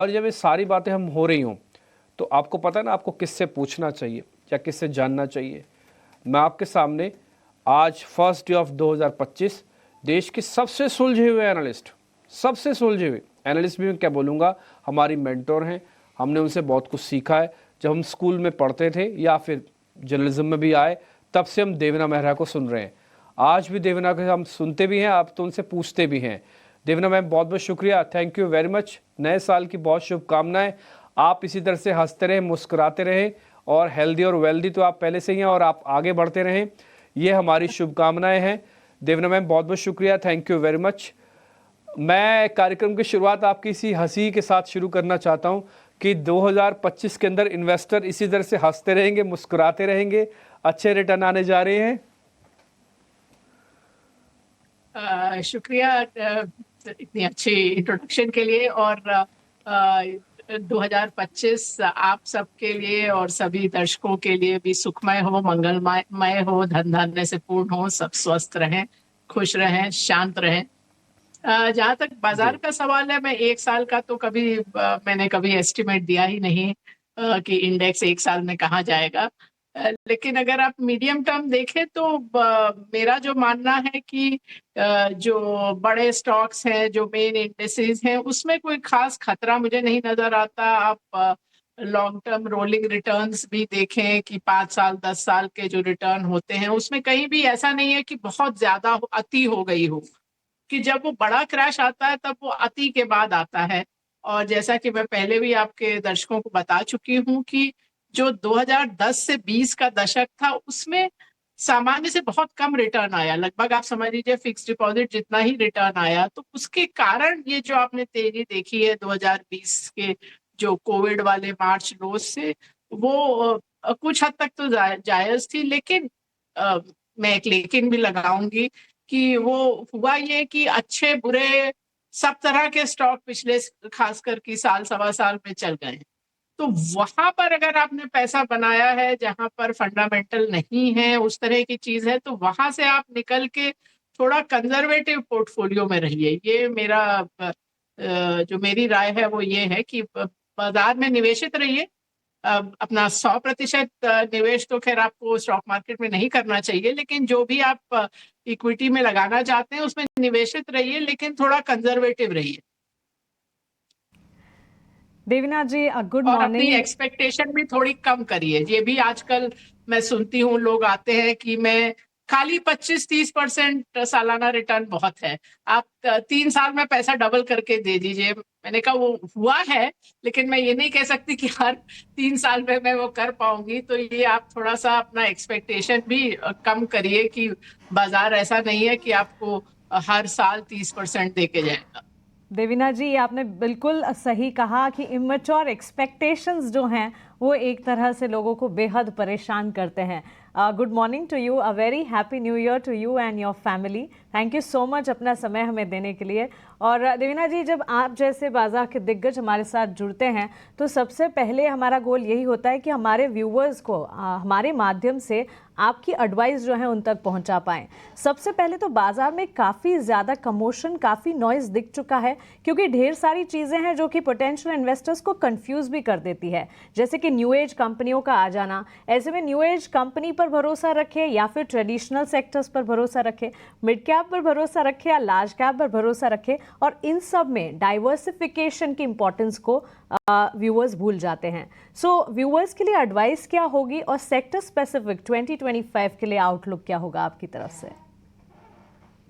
और जब ये सारी बातें हम हो रही हों, तो आपको पता है ना आपको किससे पूछना चाहिए या किससे जानना चाहिए। मैं आपके सामने आज फर्स्ट डे ऑफ 2025 देश के सबसे सुलझे हुए एनालिस्ट, सबसे सुलझे हुए एनालिस्ट भी मैं क्या बोलूँगा, हमारी मेंटोर हैं। हमने उनसे बहुत कुछ सीखा है। जब हम स्कूल में पढ़ते थे या फिर जर्नलिज्म में भी आए, तब से हम देवेना मेहरा को सुन रहे हैं। आज भी देवेना को हम सुनते भी हैं, आप तो उनसे पूछते भी हैं। देवेना मैम, बहुत बहुत शुक्रिया, थैंक यू वेरी मच। नए साल की बहुत शुभकामनाएं। आप इसी तरह से हंसते रहें, मुस्कुराते रहें और हेल्दी और वेल्दी तो आप पहले से ही हैं और आप आगे बढ़ते रहें, ये हमारी शुभकामनाएं हैं। देवेना मैम, बहुत बहुत शुक्रिया, थैंक यू वेरी मच। मैं कार्यक्रम की शुरुआत आपकी इसी हंसी के साथ शुरू करना चाहता हूं कि 2025 के अंदर इन्वेस्टर इसी तरह से हंसते रहेंगे, मुस्कुराते रहेंगे, अच्छे रिटर्न आने जा रहे हैं। शुक्रिया इतनी अच्छी इंट्रोडक्शन के लिए। और 2025 आप सबके लिए और सभी दर्शकों के लिए भी सुखमय हो, मंगलमय हो, धन धान्य से पूर्ण हो, सब स्वस्थ रहें, खुश रहें, शांत रहें। जहाँ तक बाजार का सवाल है, मैं एक साल का तो मैंने कभी एस्टिमेट दिया ही नहीं कि इंडेक्स एक साल में कहाँ जाएगा। लेकिन अगर आप मीडियम टर्म देखें तो मेरा जो मानना है कि जो बड़े स्टॉक्स हैं, जो मेन इंडेसेस हैं, उसमें कोई खास खतरा मुझे नहीं नजर आता। आप लॉन्ग टर्म रोलिंग रिटर्न्स भी देखें कि 5 साल 10 साल के जो रिटर्न होते हैं, उसमें कहीं भी ऐसा नहीं है कि बहुत ज्यादा अति हो गई हो। कि जब वो बड़ा क्रैश आता है तब वो अति के बाद आता है। और जैसा कि मैं पहले भी आपके दर्शकों को बता चुकी हूँ कि जो 2010 से 20 का दशक था, उसमें सामान्य से बहुत कम रिटर्न आया। लगभग आप समझ लीजिए फिक्स डिपॉजिट जितना ही रिटर्न आया। तो उसके कारण ये जो आपने तेजी देखी है 2020 के जो कोविड वाले मार्च लोज से, वो कुछ हद तक तो जायज थी। लेकिन मैं एक लेकिन भी लगाऊंगी कि वो हुआ ये कि अच्छे बुरे सब तरह के स्टॉक पिछले खासकर कि साल सवा साल में चल गए। तो वहां पर अगर आपने पैसा बनाया है जहां पर फंडामेंटल नहीं है, उस तरह की चीज है, तो वहां से आप निकल के थोड़ा कंजर्वेटिव पोर्टफोलियो में रहिए। ये मेरा जो मेरी राय है वो ये है कि बाजार में निवेशित रहिए। अपना 100% निवेश तो खैर आपको स्टॉक मार्केट में नहीं करना चाहिए, लेकिन जो भी आप इक्विटी में लगाना चाहते हैं उसमें निवेशित रहिए, लेकिन थोड़ा कंजर्वेटिव रहिए। देवीना जी, गुड और अपनी मॉर्निंग। एक्सपेक्टेशन भी थोड़ी कम करिए। ये भी आजकल मैं सुनती हूँ, लोग आते हैं कि मैं खाली 25-30% सालाना रिटर्न बहुत है, आप 3 साल में पैसा डबल करके दे दीजिए। मैंने कहा वो हुआ है, लेकिन मैं ये नहीं कह सकती कि हर 3 साल में मैं वो कर पाऊंगी। तो ये आप थोड़ा सा अपना एक्सपेक्टेशन भी कम करिए कि बाजार ऐसा नहीं है कि आपको हर साल 30% दे के जाएगा। देवीना जी, आपने बिल्कुल सही कहा कि इमेच्योर एक्सपेक्टेशंस जो हैं वो एक तरह से लोगों को बेहद परेशान करते हैं। Good morning to you, a very happy new year to you and your family. Thank you so much अपना समय हमें देने के लिए। और देवीना जी, जब आप जैसे बाजार के दिग्गज हमारे साथ जुड़ते हैं तो सबसे पहले हमारा गोल यही होता है कि हमारे व्यूवर्स को हमारे माध्यम से आपकी एडवाइस जो है उन तक पहुंचा पाएं। सबसे पहले तो बाजार में काफ़ी ज़्यादा कमोशन, काफ़ी नॉइज़ दिख चुका है, क्योंकि ढेर सारी चीज़ें हैं जो कि पोटेंशियल इन्वेस्टर्स को कंफ्यूज भी कर देती है, जैसे कि न्यू एज कंपनियों का आ जाना। ऐसे में न्यू एज कंपनी पर भरोसा रखें या फिर ट्रेडिशनल सेक्टर्स पर भरोसा रखें, मिड कैप पर भरोसा रखें या लार्ज कैप पर भरोसा रखें, और इन सब में डाइवर्सिफिकेशन की इंपॉर्टेंस को व्यूअर्स भूल जाते हैं। सो व्यूअर्स के लिए एडवाइस क्या होगी और सेक्टर स्पेसिफिक 2025 के लिए आउटलुक क्या होगा आपकी तरफ से?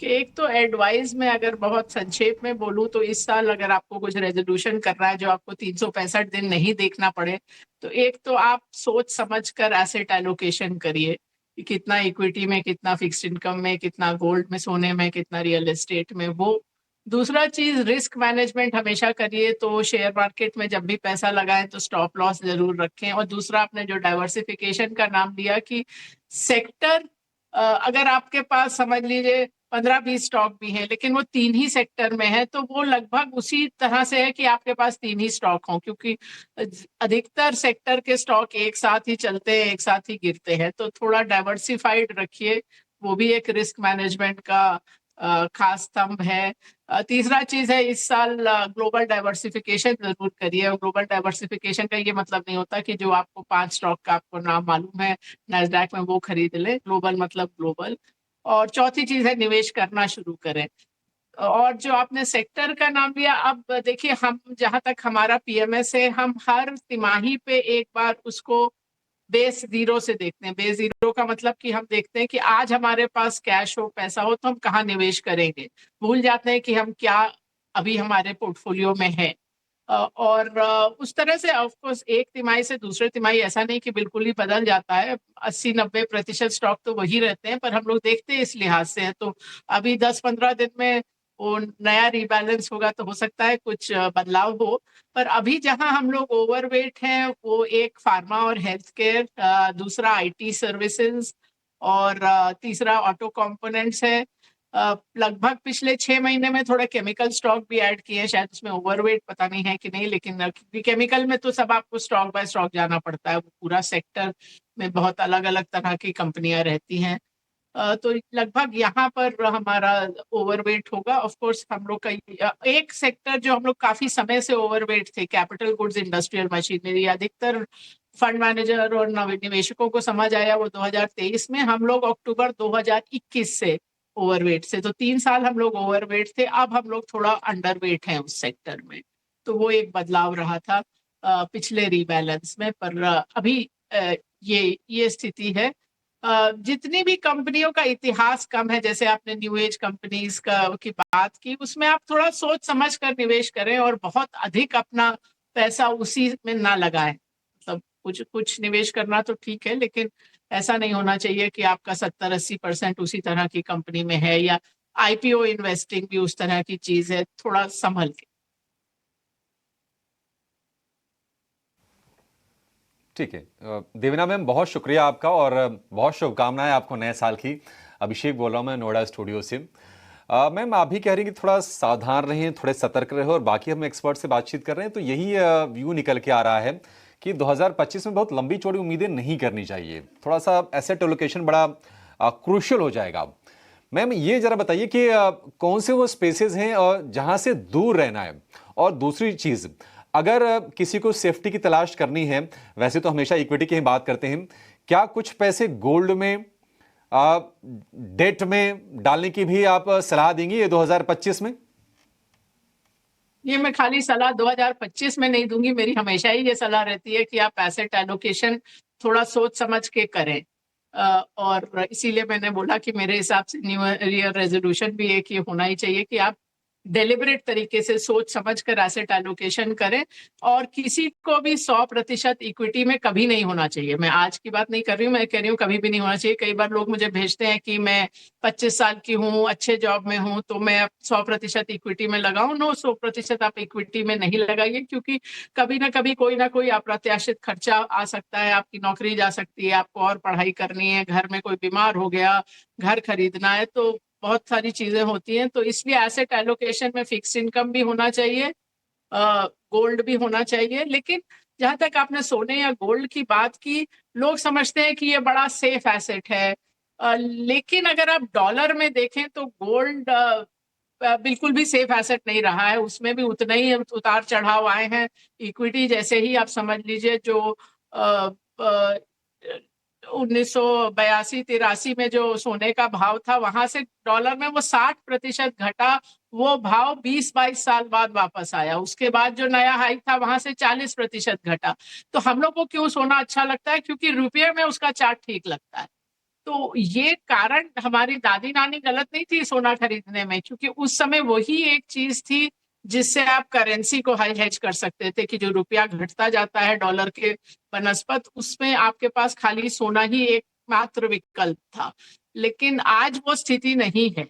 कि एक तो एडवाइस में अगर बहुत संक्षेप में बोलूं तो इस साल अगर आपको कुछ रेजोल्यूशन करना है जो आपको 365 दिन नहीं देखना पड़े, तो एक तो आप सोच समझ कर एसेट एलोकेशन करिए कि कितना इक्विटी में, कितना फिक्स्ड इनकम में, कितना गोल्ड में, सोने में, कितना रियल एस्टेट में। वो दूसरा चीज रिस्क मैनेजमेंट हमेशा करिए। तो शेयर मार्केट में जब भी पैसा लगाएं तो स्टॉप लॉस जरूर रखें। और दूसरा, आपने जो डाइवर्सिफिकेशन का नाम लिया कि सेक्टर, अगर आपके पास समझ लीजिए 15-20 स्टॉक भी हैं, लेकिन वो 3 ही सेक्टर में है, तो वो लगभग उसी तरह से है कि आपके पास 3 ही स्टॉक हों, क्योंकि अधिकतर सेक्टर के स्टॉक एक साथ ही चलते हैं, एक साथ ही गिरते हैं। तो थोड़ा डाइवर्सिफाइड रखिए, वो भी एक रिस्क मैनेजमेंट का खास स्तंभ है। तीसरा चीज है, इस साल ग्लोबल डाइवर्सिफिकेशन जरूर करिए। और ग्लोबल डाइवर्सिफिकेशन का ये मतलब नहीं होता कि जो आपको 5 स्टॉक का आपको नाम मालूम है नैस्डैक में वो खरीद ले। ग्लोबल मतलब ग्लोबल। और चौथी चीज है, निवेश करना शुरू करें। और जो आपने सेक्टर का नाम लिया, अब देखिए, हम जहां तक हमारा पीएमएस है, हम हर तिमाही पे एक बार उसको बेस जीरो से देखते हैं। बेस जीरो का मतलब कि हम देखते हैं कि आज हमारे पास कैश हो, पैसा हो, तो हम कहाँ निवेश करेंगे। भूल जाते हैं कि हम क्या अभी हमारे पोर्टफोलियो में है। और उस तरह से ऑफ कोर्स एक तिमाही से दूसरे तिमाही ऐसा नहीं कि बिल्कुल ही बदल जाता है। 80-90% स्टॉक तो वही रहते हैं, पर हम लोग देखते हैं इस लिहाज से है। तो अभी 10-15 दिन में वो नया रिबैलेंस होगा, तो हो सकता है कुछ बदलाव हो। पर अभी जहां हम लोग ओवरवेट हैं वो एक फार्मा और हेल्थ केयर, दूसरा आईटी सर्विसेज, और तीसरा ऑटो कंपोनेंट्स है। लगभग पिछले 6 महीने में थोड़ा केमिकल स्टॉक भी ऐड किए हैं, शायद उसमें ओवरवेट पता नहीं है कि नहीं, लेकिन केमिकल में तो सब आपको स्टॉक बाय स्टॉक जाना पड़ता है। वो पूरा सेक्टर में बहुत अलग अलग तरह की कंपनियां रहती हैं। तो लगभग यहाँ पर हमारा ओवरवेट होगा। ऑफ कोर्स हम लोग का एक सेक्टर जो हम लोग काफी समय से ओवरवेट थे, कैपिटल गुड्स इंडस्ट्रियल मशीनरी। अधिकतर फंड मैनेजर और निवेशकों को समझ आया वो 2023 में। हम लोग अक्टूबर 2021 से ओवरवेट से, तो 3 साल हम लोग ओवरवेट थे। अब हम लोग थोड़ा अंडरवेट हैं उस सेक्टर में। तो वो एक बदलाव रहा था पिछले रीबैलेंस में। पर अभी ये स्थिति है। जितनी भी कंपनियों का इतिहास कम है, जैसे आपने न्यू एज कंपनीज की बात की, उसमें आप थोड़ा सोच समझ कर निवेश करें और बहुत अधिक अपना पैसा उसी में ना लगाएं। मतलब कुछ कुछ निवेश करना तो ठीक है, लेकिन ऐसा नहीं होना चाहिए कि आपका 70-80% उसी तरह की कंपनी में है, या आईपीओ इन्वेस्टिंग भी उस तरह की चीज है। थोड़ा संभल के। ठीक है। देवना मैम, बहुत शुक्रिया आपका और बहुत शुभकामनाएं आपको नए साल की। अभिषेक बोल रहा हूं मैं नोएडा स्टूडियो से। मैम, आप भी कह रही हैं कि थोड़ा सावधान रहें, थोड़े सतर्क रहें, और बाकी हम एक्सपर्ट से बातचीत कर रहे हैं तो यही व्यू निकल के आ रहा है कि 2025 में बहुत लंबी चौड़ी उम्मीदें नहीं करनी चाहिए। थोड़ा सा एसेट एलोकेशन बड़ा क्रूशियल हो जाएगा। मैम, ये जरा बताइए कि कौन से वो स्पेसेस हैं और जहां से दूर रहना है। और दूसरी चीज, अगर किसी को सेफ्टी की तलाश करनी है, वैसे तो हमेशा इक्विटी की ही बात करते हैं, क्या कुछ पैसे गोल्ड में, डेट में डालने की भी आप सलाह देंगी ये 2025 में? ये मैं खाली सलाह 2025 में नहीं दूंगी। मेरी हमेशा ही ये सलाह रहती है कि आप एसेट एलोकेशन थोड़ा सोच समझ के करें। और इसीलिए मैंने बोला कि मेरे हिसाब से न्यू ईयर रेजोल्यूशन भी एक ये होना ही चाहिए कि आप डेलिबरेट तरीके से सोच समझ कर एसेट एलोकेशन करें। और किसी को भी 100% इक्विटी में कभी नहीं होना चाहिए। मैं आज की बात नहीं कर रही हूँ, मैं कह रही हूँ कभी भी नहीं होना चाहिए। कई बार लोग मुझे भेजते हैं कि मैं 25 साल की हूँ, अच्छे जॉब में हूँ, तो मैं 100% इक्विटी में लगाऊं। नो, 100% आप इक्विटी में नहीं लगाइए, क्योंकि कभी ना कोई अप्रत्याशित खर्चा आ सकता है। आपकी नौकरी जा सकती है, आपको और पढ़ाई करनी है, घर में कोई बीमार हो गया, घर खरीदना है, तो बहुत सारी चीजें होती हैं। तो इसलिए एसेट एलोकेशन में फिक्स इनकम भी होना चाहिए, गोल्ड भी होना चाहिए। लेकिन जहां तक आपने सोने या गोल्ड की बात की, लोग समझते हैं कि ये बड़ा सेफ एसेट है। लेकिन अगर आप डॉलर में देखें तो गोल्ड बिल्कुल भी सेफ एसेट नहीं रहा है। उसमें भी उतने ही उतार चढ़ाव आए हैं। इक्विटी जैसे ही आप समझ लीजिए, जो 1982-83 में जो सोने का भाव था, वहां से डॉलर में वो 60% घटा। वो भाव 20-22 साल बाद वापस आया। उसके बाद जो नया हाई था, वहां से 40% घटा। तो हम लोग को क्यों सोना अच्छा लगता है? क्योंकि रुपये में उसका चार्ट ठीक लगता है। तो ये कारण, हमारी दादी नानी गलत नहीं थी सोना खरीदने में, क्योंकि उस समय वही एक चीज थी जिससे आप करेंसी को हेज कर सकते थे, कि जो रुपया घटता जाता है डॉलर के बनस्पत, उसमें आपके पास खाली सोना ही एक मात्र विकल्प था। लेकिन आज वो स्थिति नहीं है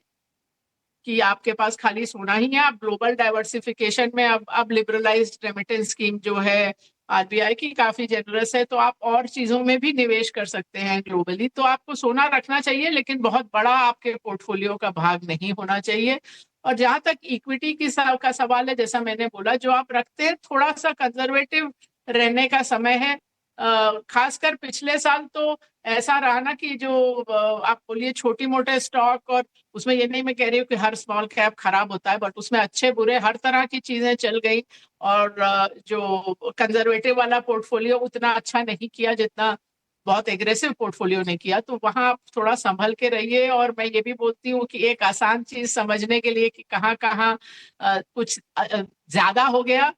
कि आपके पास खाली सोना ही है। आप ग्लोबल डाइवर्सिफिकेशन में अब लिबरलाइज्ड रेमिटेंस स्कीम जो है आरबीआई की, काफी जेनरस है, तो आप और चीजों में भी निवेश कर सकते हैं ग्लोबली। तो आपको सोना रखना चाहिए, लेकिन बहुत बड़ा आपके पोर्टफोलियो का भाग नहीं होना चाहिए। और जहां तक इक्विटी का सवाल है, जैसा मैंने बोला, जो आप रखते हैं, थोड़ा सा कंजर्वेटिव रहने का समय है। खासकर पिछले साल तो ऐसा रहा ना कि जो आप बोलिए छोटी मोटे स्टॉक, और उसमें ये नहीं मैं कह रही हूँ कि हर स्मॉल कैप खराब होता है, बट उसमें अच्छे बुरे हर तरह की चीजें चल गई। और जो कंजर्वेटिव वाला पोर्टफोलियो उतना अच्छा नहीं किया जितना बहुत एग्रेसिव पोर्टफोलियो ने किया। तो वहां आप थोड़ा संभल के रहिए। और मैं ये भी बोलती हूँ कि एक आसान चीज समझने के लिए कि कहाँ कहाँ कुछ ज्यादा हो गया,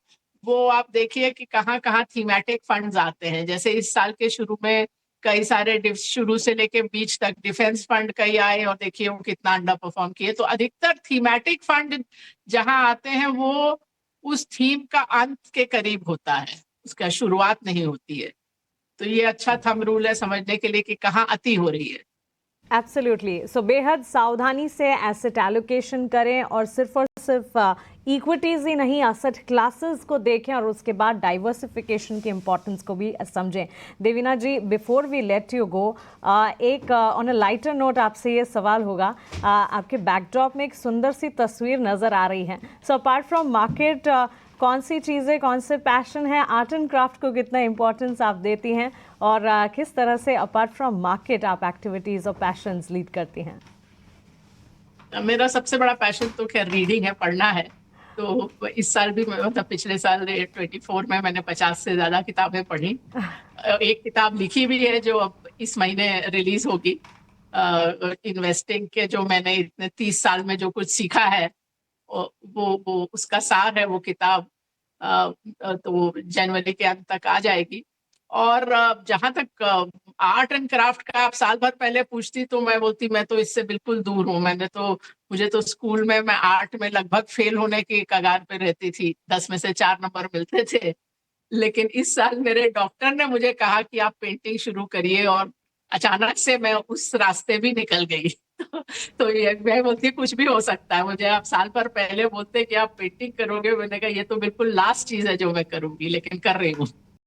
वो आप देखिए कि कहाँ कहाँ थीमेटिक फंड्स आते हैं। जैसे इस साल के शुरू में कई सारे शुरू से लेके बीच तक डिफेंस फंड कई आए, और देखिए वो कितना अंडर परफॉर्म किए। तो अधिकतर थीमेटिक फंड जहां आते हैं वो उस थीम का अंत के करीब होता है, उसका शुरुआत नहीं होती है। तो ये अच्छा थंब रूल है समझने के लिए कि कहाँ अति हो रही है। एब्सोल्युटली। सो बेहद सावधानी से एसेट एलोकेशन करें और सिर्फ इक्विटीज ही नहीं, एसेट क्लासेस को देखें और उसके बाद डाइवर्सिफिकेशन की इंपॉर्टेंस को भी समझें। Devina ji, before we let you go, एक ऑन अ लाइटर नोट आपसे ये सवाल होगा। आपके बैकड्रॉप में एक सुंदर सी तस्वीर नज़र आ रही है। सो अपार्ट फ्रॉम मार्केट, कौन सी चीज़ें, कौन से पैशन है, आर्ट एंड क्राफ्ट को कितना इंपॉर्टेंस आप देती हैं, और किस तरह से अपार्ट फ्रॉम मार्केट आप एक्टिविटीज़ और पैशंस लीड करती हैं? मेरा सबसे बड़ा पैशन तो खैर रीडिंग है, पढ़ना है। तो इस साल भी मतलब पिछले साल 24 में मैंने 50 से ज्यादा किताबें पढ़ी। एक किताब लिखी भी है जो अब इस महीने रिलीज होगी, इन्वेस्टिंग के, जो मैंने इतने 30 साल में जो कुछ सीखा है वो उसका सार है वो किताब। तो जनवरी के अंत तक आ जाएगी। और जहां तक आर्ट एंड क्राफ्ट का आप साल भर पहले पूछती तो मैं बोलती मैं तो इससे बिल्कुल दूर हूँ। मुझे तो स्कूल में मैं आर्ट में लगभग फेल होने की कगार पे रहती थी, 10 में से 4 नंबर मिलते थे। लेकिन इस साल मेरे डॉक्टर ने मुझे कहा कि आप पेंटिंग शुरू करिए, और अचानक से मैं उस रास्ते भी निकल गई। तो ये मैं बोलती कुछ भी हो सकता है। मुझे आप साल भर पहले बोलते कि आप पेंटिंग करोगे, मैंने कहा ये तो बिल्कुल लास्ट चीज है जो मैं करूंगी, लेकिन कर रही हूँ।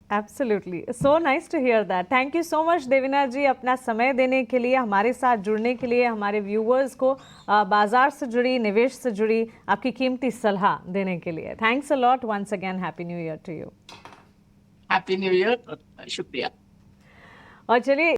Absolutely, so nice to hear that. Thank you so much Devina ji, अपना समय देने के लिए, हमारे साथ जुड़ने के लिए, हमारे व्यूअर्स को बाजार से जुड़ी, निवेश से जुड़ी आपकी कीमती सलाह देने के लिए। Thanks a lot once again. Happy new year to you. Happy new year, शुक्रिया। और चलिए